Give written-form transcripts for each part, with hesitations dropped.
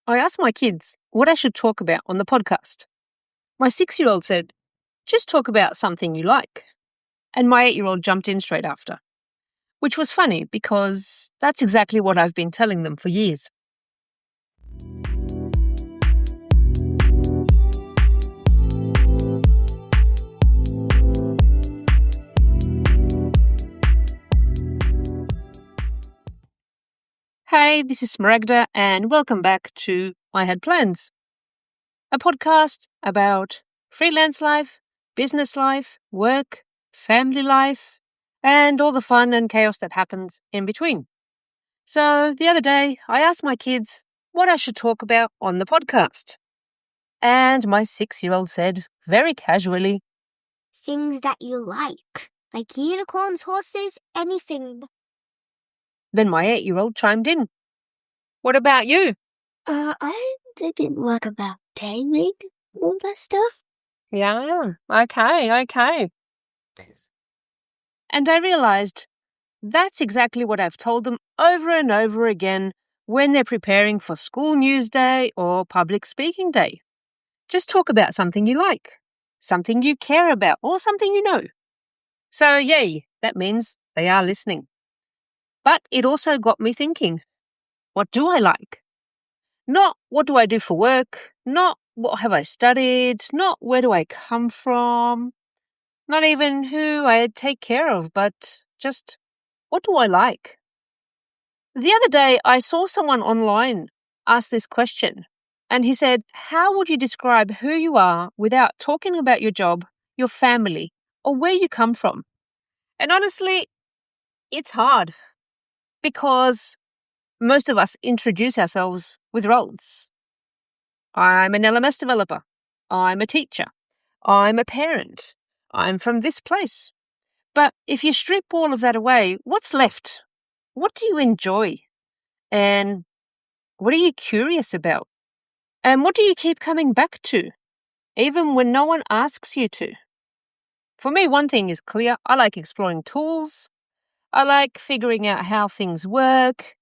I asked my kids what I should talk about on the podcast. My 6-year-old said, just talk about something you like. And my 8-year-old jumped in straight after, which was funny because that's exactly what I've been telling them for years. Hey, this is Smaragda and welcome back to I Had Plans, a podcast about freelance life, business life, work, family life, and all the fun and chaos that happens in between. So the other day, I asked my kids what I should talk about on the podcast. And my 6-year-old said, very casually, things that you like unicorns, horses, anything. Then my 8-year-old chimed in. What about you? I didn't work about gaming, all that stuff. Yeah, okay. And I realized that's exactly what I've told them over and over again when they're preparing for school news day or public speaking day. Just talk about something you like, something you care about, or something you know. So yay, that means they are listening. But it also got me thinking, what do I like? Not what do I do for work, not what have I studied, not where do I come from, not even who I take care of, but just what do I like? The other day, I saw someone online ask this question, and he said, how would you describe who you are without talking about your job, your family, or where you come from? And honestly, it's hard because most of us introduce ourselves with roles. I'm an LMS developer. I'm a teacher. I'm a parent. I'm from this place. But if you strip all of that away, what's left? What do you enjoy? And what are you curious about? And what do you keep coming back to, even when no one asks you to? For me, one thing is clear. I like exploring tools. I like figuring out how things work.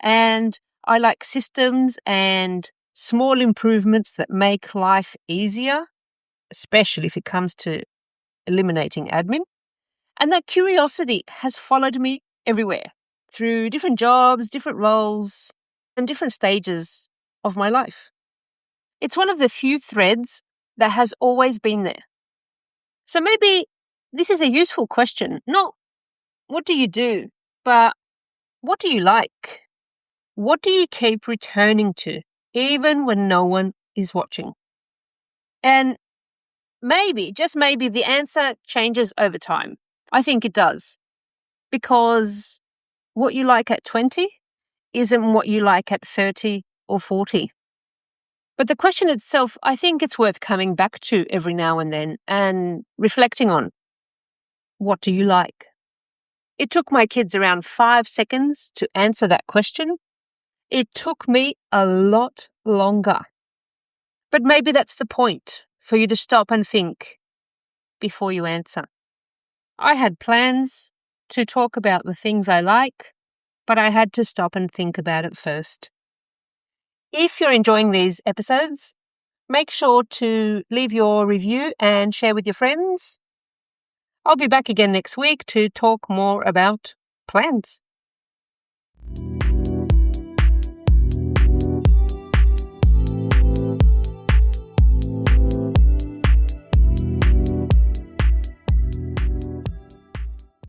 And I like systems and small improvements that make life easier, especially if it comes to eliminating admin. And that curiosity has followed me everywhere, through different jobs, different roles, and different stages of my life. It's one of the few threads that has always been there. So maybe this is a useful question, not what do you do, but what do you like? What do you keep returning to, even when no one is watching? And maybe, just maybe, the answer changes over time. I think it does. Because what you like at 20 isn't what you like at 30 or 40. But the question itself, I think it's worth coming back to every now and then and reflecting on. What do you like? It took my kids around 5 seconds to answer that question. It took me a lot longer. But maybe that's the point, for you to stop and think before you answer. I had plans to talk about the things I like, but I had to stop and think about it first. If you're enjoying these episodes, make sure to leave your review and share with your friends. I'll be back again next week to talk more about plans.